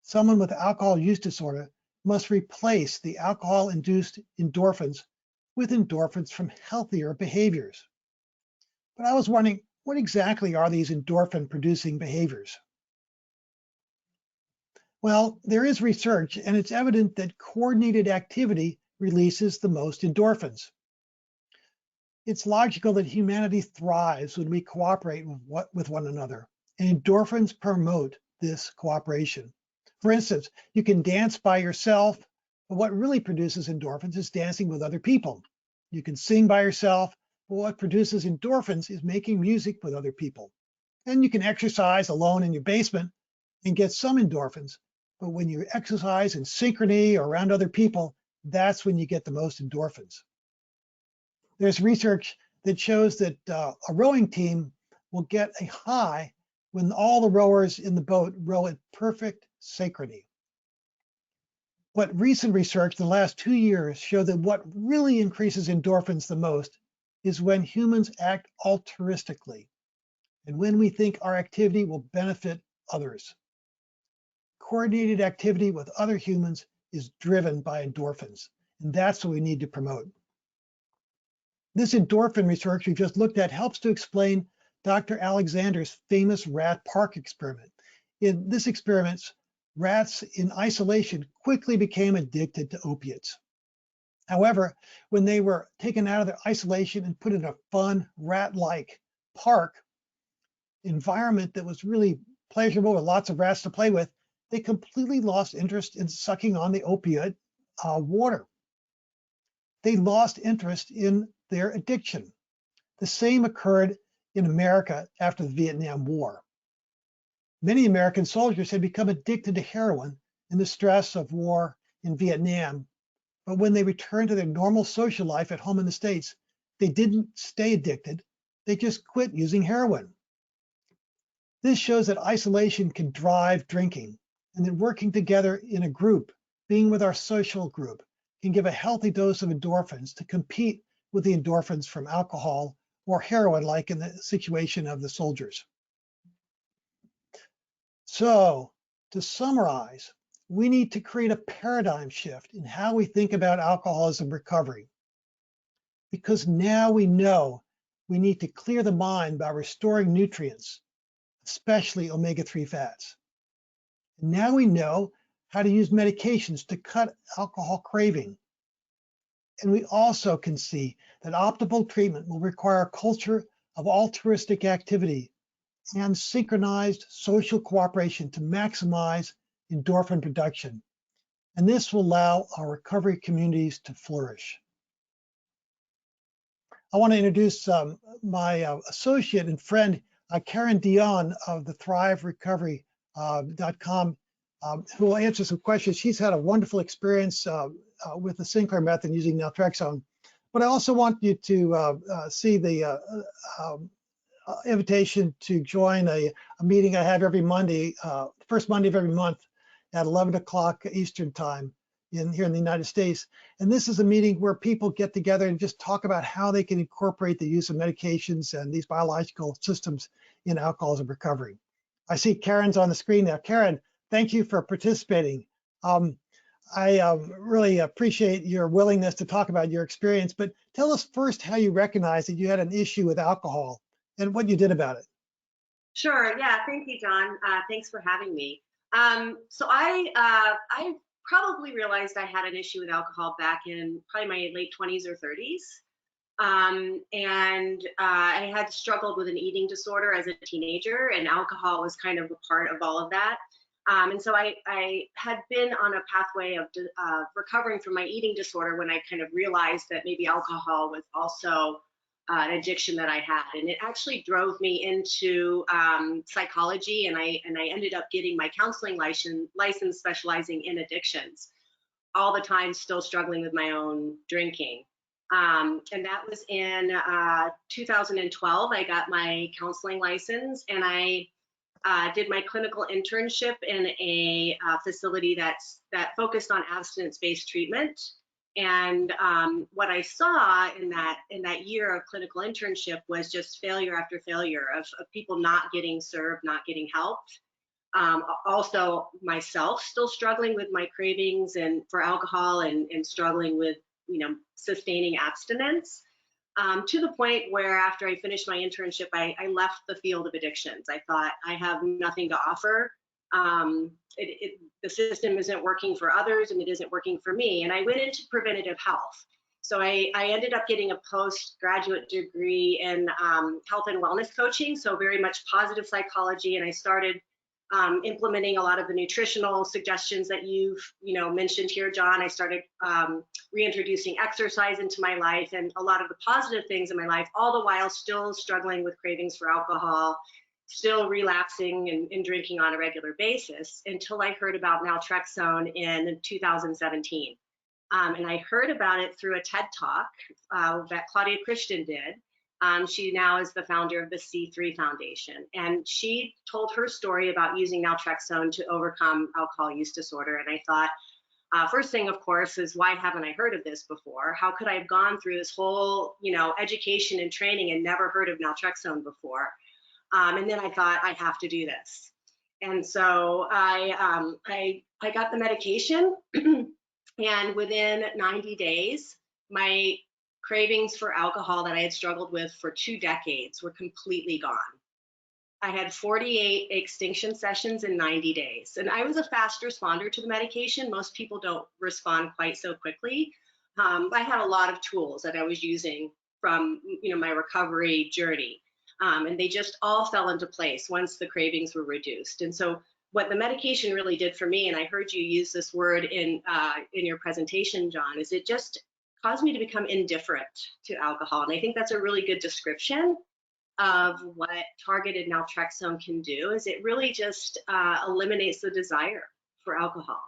someone with alcohol use disorder must replace the alcohol-induced endorphins with endorphins from healthier behaviors. But I was wondering, what exactly are these endorphin-producing behaviors? Well, there is research, and it's evident that coordinated activity releases the most endorphins. It's logical that humanity thrives when we cooperate with one another, and endorphins promote this cooperation. For instance, you can dance by yourself, but what really produces endorphins is dancing with other people. You can sing by yourself, but what produces endorphins is making music with other people. And you can exercise alone in your basement and get some endorphins, but when you exercise in synchrony or around other people, that's when you get the most endorphins. There's research that shows that a rowing team will get a high when all the rowers in the boat row at perfect synchrony. But recent research in the last 2 years show that what really increases endorphins the most is when humans act altruistically and when we think our activity will benefit others. Coordinated activity with other humans is driven by endorphins, and that's what we need to promote. This endorphin research we just looked at helps to explain Dr. Alexander's famous rat park experiment. In this experiment, rats in isolation quickly became addicted to opiates. However, when they were taken out of their isolation and put in a fun rat-like park environment that was really pleasurable with lots of rats to play with, they completely lost interest in sucking on the opiate water. They lost interest in their addiction. The same occurred in America after the Vietnam War. Many American soldiers had become addicted to heroin in the stress of war in Vietnam, but when they returned to their normal social life at home in the States, they didn't stay addicted, they just quit using heroin. This shows that isolation can drive drinking, and that working together in a group, being with our social group, can give a healthy dose of endorphins to compete with the endorphins from alcohol or heroin, like in the situation of the soldiers. So, to summarize, we need to create a paradigm shift in how we think about alcoholism recovery. Because now we know we need to clear the mind by restoring nutrients, especially omega-3 fats. And now we know how to use medications to cut alcohol craving. And we also can see that optimal treatment will require a culture of altruistic activity and synchronized social cooperation to maximize endorphin production. And this will allow our recovery communities to flourish. I want to introduce my associate and friend, Karen Dion of the thriverecovery.com. who will answer some questions. She's had a wonderful experience with the Sinclair method using naltrexone. But I also want you to see the invitation to join a meeting I have every Monday, first Monday of every month at 11 o'clock Eastern time here in the United States. And this is a meeting where people get together and just talk about how they can incorporate the use of medications and these biological systems in alcoholism recovery. I see Karen's on the screen now. Karen, thank you for participating. I really appreciate your willingness to talk about your experience, but tell us first how you recognized that you had an issue with alcohol and what you did about it. Sure. Yeah. Thank you, John. Thanks for having me. So I probably realized I had an issue with alcohol back in probably my late 20s or 30s. I had struggled with an eating disorder as a teenager, and alcohol was kind of a part of all of that. And so I had been on a pathway of recovering from my eating disorder when I kind of realized that maybe alcohol was also an addiction that I had. And it actually drove me into psychology, and I ended up getting my counseling license specializing in addictions, all the time still struggling with my own drinking. And that was in 2012. I got my counseling license, and I did my clinical internship in a facility that focused on abstinence-based treatment. And what I saw in that year of clinical internship was just failure after failure of people not getting served, not getting helped. Also myself still struggling with my cravings and for alcohol and struggling with, sustaining abstinence, to the point where after I finished my internship, I left the field of addictions. I thought I have nothing to offer. The system isn't working for others, and it isn't working for me. And I went into preventative health. So I ended up getting a postgraduate degree in health and wellness coaching, so very much positive psychology. And I started implementing a lot of the nutritional suggestions that you've mentioned here, John. I started reintroducing exercise into my life and a lot of the positive things in my life, all the while still struggling with cravings for alcohol, still relapsing and drinking on a regular basis, until I heard about naltrexone in 2017. And I heard about it through a TED Talk that Claudia Christian did. She now is the founder of the C3 Foundation, and she told her story about using naltrexone to overcome alcohol use disorder. And I thought, first thing, of course, is why haven't I heard of this before? How could I have gone through this whole, education and training and never heard of naltrexone before? And then I thought, I have to do this. And so I got the medication, and within 90 days, my cravings for alcohol that I had struggled with for 2 decades were completely gone. I had 48 extinction sessions in 90 days. And I was a fast responder to the medication. Most people don't respond quite so quickly. I had a lot of tools that I was using from my recovery journey. And they just all fell into place once the cravings were reduced. And so what the medication really did for me, and I heard you use this word in your presentation, John, is it just caused me to become indifferent to alcohol. And I think that's a really good description of what targeted naltrexone can do, is it really just eliminates the desire for alcohol.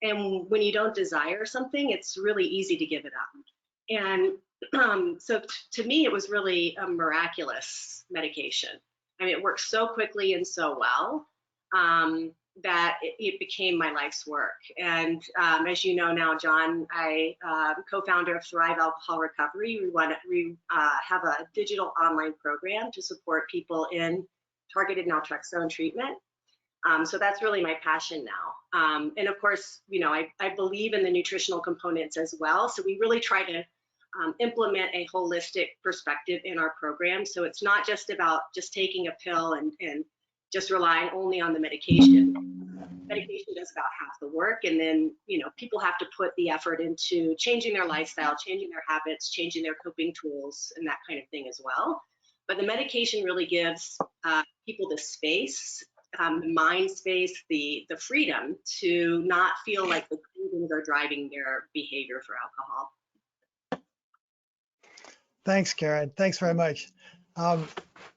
And when you don't desire something, it's really easy to give it up. And so to me, it was really a miraculous medication. I mean, it works so quickly and so well that it became my life's work. And as you know now, John, I co-founder of Thrive Alcohol Recovery. We have a digital online program to support people in targeted naltrexone treatment. So that's really my passion now. And of course, I believe in the nutritional components as well. So we really try to implement a holistic perspective in our program. So it's not just about just taking a pill and just relying only on the medication. Medication does about half the work, and then people have to put the effort into changing their lifestyle, changing their habits, changing their coping tools, and that kind of thing as well. But the medication really gives people the space, mind space, the freedom to not feel like the cravings are driving their behavior for alcohol. Thanks, Karen. Thanks very much. I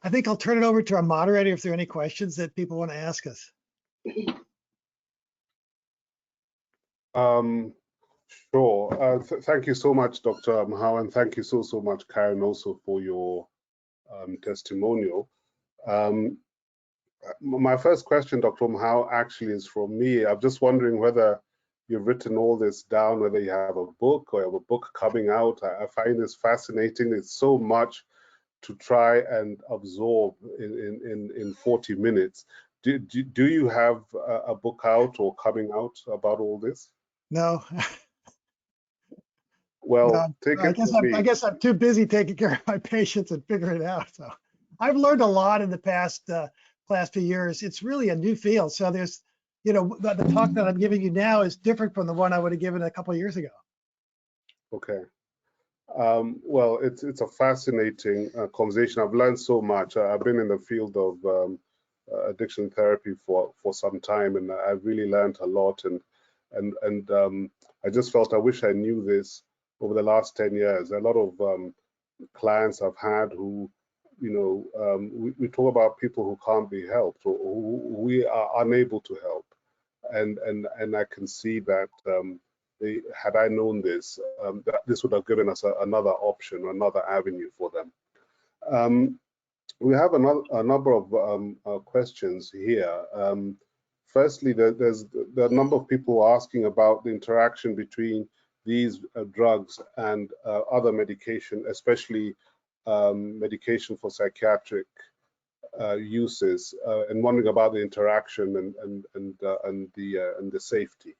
think I'll turn it over to our moderator if there are any questions that people want to ask us. Sure. Thank you so much, Dr. Umhau, and thank you so much, Karen, also for your testimonial. My first question, Dr. Umhau, actually is from me. I'm just wondering whether you've written all this down, whether you have a book or have a book coming out. I find this fascinating. It's so much to try and absorb in 40 minutes. Do you have a book out or coming out about all this? No. Well, no, take it from me. I guess I'm too busy taking care of my patients and figuring it out. So I've learned a lot in the past few years. It's really a new field. So there's, you know, the talk that I'm giving you now is different from the one I would have given a couple of years ago. Okay. Well, it's a fascinating conversation. I've learned so much. I've been in the field of addiction therapy for some time, and I've really learned a lot. And I just felt I wish I knew this over the last 10 years. A lot of clients I've had who, you know, we talk about people who can't be helped or who we are unable to help, and I can see that. Had I known this, that this would have given us another option, another avenue for them. We have a number of questions here. Firstly, there are a number of people asking about the interaction between these drugs and other medication, especially medication for psychiatric uses, and wondering about the interaction and the safety.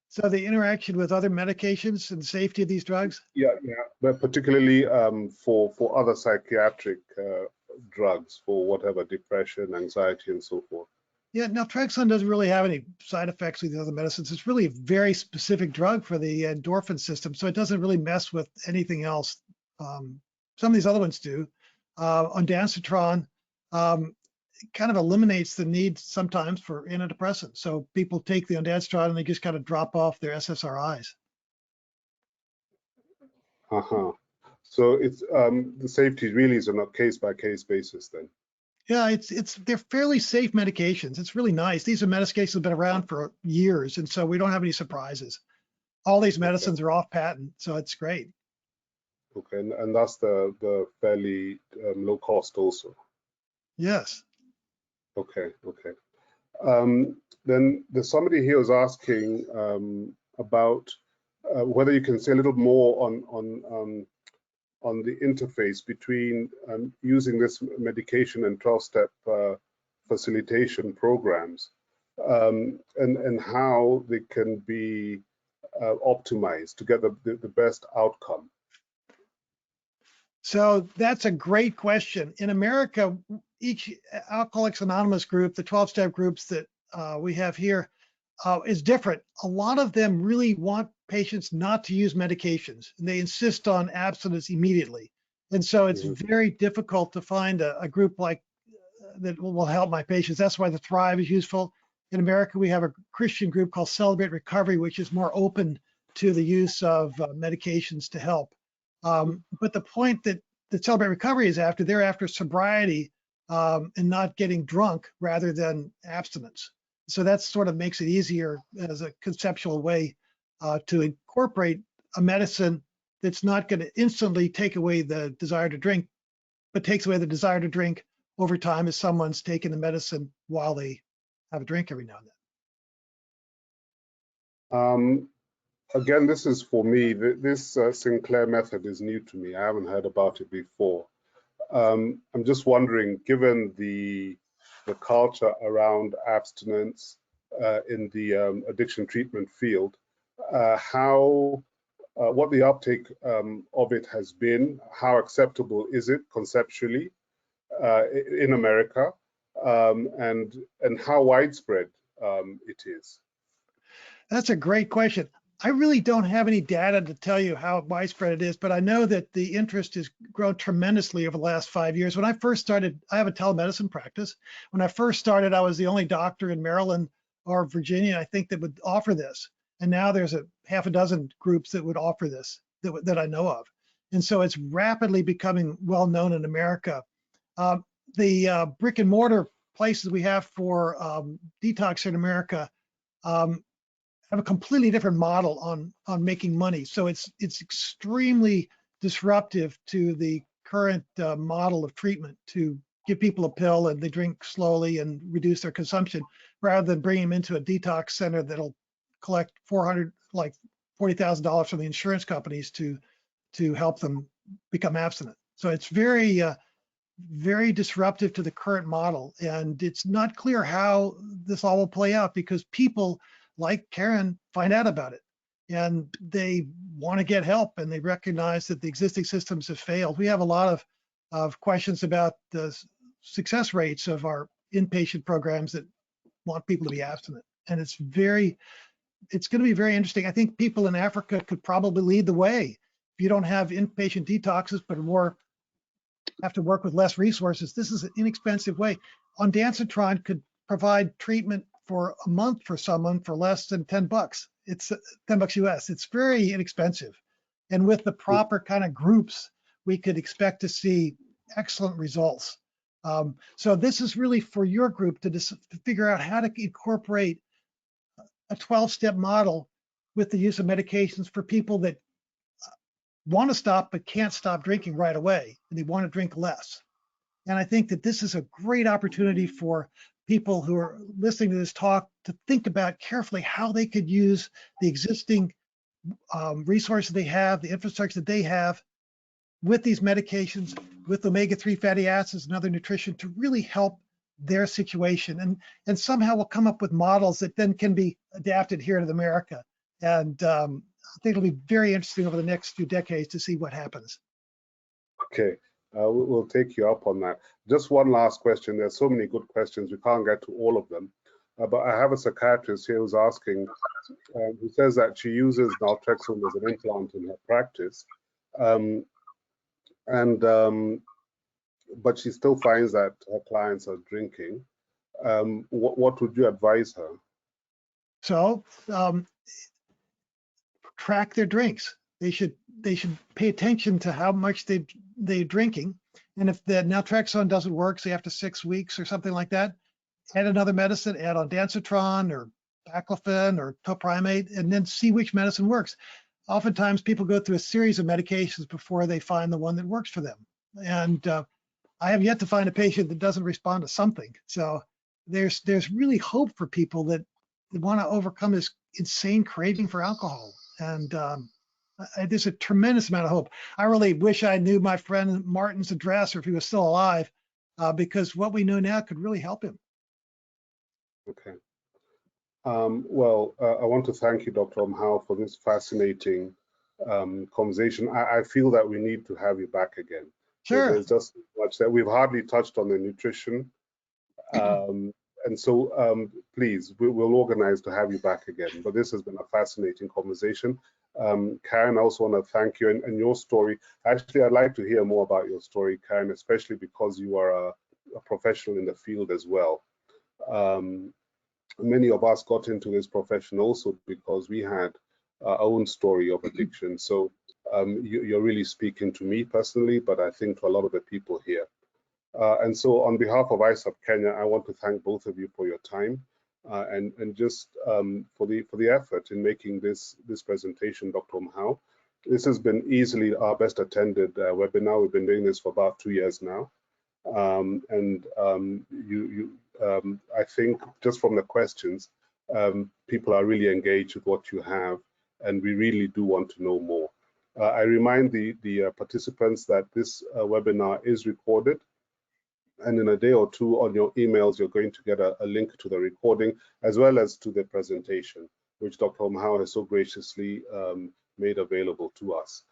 So the interaction with other medications and safety of these drugs? Yeah, but particularly for other psychiatric drugs, for whatever, depression, anxiety, and so forth. Yeah, naltrexone doesn't really have any side effects with the other medicines. It's really a very specific drug for the endorphin system, so it doesn't really mess with anything else. Some of these other ones do. Ondansetron kind of eliminates the need sometimes for antidepressants. So people take the ondansetron and they just kind of drop off their SSRIs. So it's the safety really is on a case-by-case basis then. Yeah, they're fairly safe medications. It's really nice. These are medications that have been around for years, and so we don't have any surprises. All these medicines are off patent, so it's great. Okay, and that's the fairly low cost also. Yes. Okay. Then there's somebody here who's asking about whether you can say a little more on the interface between using this medication and 12-step facilitation programs, and how they can be optimized to get the best outcome. So that's a great question. In America, each Alcoholics Anonymous group, the 12-step groups that we have here, is different. A lot of them really want patients not to use medications, and they insist on abstinence immediately. And so it's very difficult to find a group like that will help my patients. That's why the Thrive is useful. In America, we have a Christian group called Celebrate Recovery, which is more open to the use of medications to help. But the point that Celebrate Recovery is after, they're after sobriety and not getting drunk rather than abstinence. So that sort of makes it easier as a conceptual way to incorporate a medicine that's not going to instantly take away the desire to drink, but takes away the desire to drink over time as someone's taking the medicine while they have a drink every now and then. Again, this is for me. This Sinclair method is new to me. I haven't heard about it before. I'm just wondering, given the culture around abstinence in the addiction treatment field, what the uptake of it has been, how acceptable is it conceptually in America, and how widespread it is? That's a great question. I really don't have any data to tell you how widespread it is, but I know that the interest has grown tremendously over the last 5 years. When I first started, I have a telemedicine practice. When I first started, I was the only doctor in Maryland or Virginia, I think, that would offer this. And now there's a half a dozen groups that would offer this that I know of. And so it's rapidly becoming well known in America. The brick and mortar places we have for detox in America have a completely different model on making money. So it's extremely disruptive to the current model of treatment to give people a pill and they drink slowly and reduce their consumption, rather than bring them into a detox center that'll collect $40,000 from the insurance companies to help them become abstinent. So it's very very disruptive to the current model, and it's not clear how this all will play out, because people like Karen find out about it and they want to get help, and they recognize that the existing systems have failed. We have a lot of questions about the success rates of our inpatient programs that want people to be abstinent, and it's going to be very interesting. I think people in Africa could probably lead the way. If you don't have inpatient detoxes, but more have to work with less resources, this is an inexpensive way. Ondansetron could provide treatment for a month for someone for less than $10. It's $10 US. It's very inexpensive. And with the proper kind of groups, we could expect to see excellent results. So this is really for your group to figure out how to incorporate a 12-step model with the use of medications for people that want to stop but can't stop drinking right away, and they want to drink less. And I think that this is a great opportunity for people who are listening to this talk to think about carefully how they could use the existing resources they have, the infrastructure that they have with these medications, with omega-3 fatty acids and other nutrition to really help their situation. And somehow we'll come up with models that then can be adapted here to America. And I think it'll be very interesting over the next few decades to see what happens. Okay, we'll take you up on that. Just one last question. There's so many good questions. We can't get to all of them. But I have a psychiatrist here who's asking, who says that she uses naltrexone as an implant in her practice. But she still finds that her clients are drinking. What would you advise her? So track their drinks. They should pay attention to how much they're drinking. And if the naltrexone doesn't work, say after 6 weeks or something like that, add another medicine, add ondansetron or Baclofen or topiramate, and then see which medicine works. Oftentimes people go through a series of medications before they find the one that works for them. And I have yet to find a patient that doesn't respond to something. So there's really hope for people that want to overcome this insane craving for alcohol. And there's a tremendous amount of hope. I really wish I knew my friend Martin's address, or if he was still alive, because what we know now could really help him. Okay. Well, I want to thank you, Dr. Umhau, for this fascinating conversation. I feel that we need to have you back again. Sure. There's just so much that we've hardly touched on the nutrition. And so please, we'll organize to have you back again. But this has been a fascinating conversation. Karen, I also want to thank you and your story. Actually, I'd like to hear more about your story, Karen, especially because you are a professional in the field as well. Many of us got into this profession also because we had our own story of addiction. So you're really speaking to me personally, but I think to a lot of the people here. And so on behalf of ISSUP Kenya, I want to thank both of you for your time and just for the effort in making this presentation, Dr. Umhau. This has been easily our best attended webinar. We've been doing this for about 2 years now. I think just from the questions, people are really engaged with what you have, and we really do want to know more. I remind the participants that this webinar is recorded, and in a day or two on your emails, you're going to get a link to the recording as well as to the presentation, which Dr. Umhau has so graciously made available to us.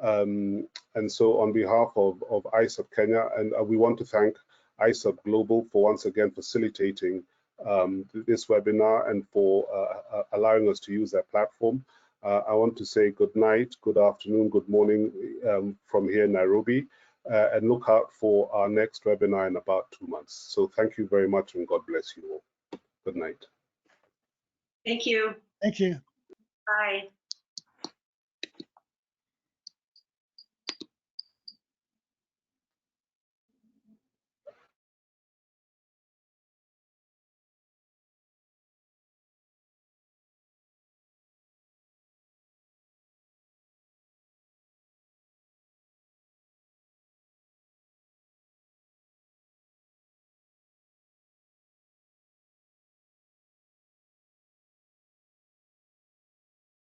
And so on behalf of ISSUP Kenya, and we want to thank ISSUP Global for once again facilitating this webinar and for allowing us to use their platform. I want to say good night, good afternoon, good morning from here in Nairobi, and look out for our next webinar in about 2 months. So thank you very much, and God bless you all. Good night. Thank you. Thank you. Bye.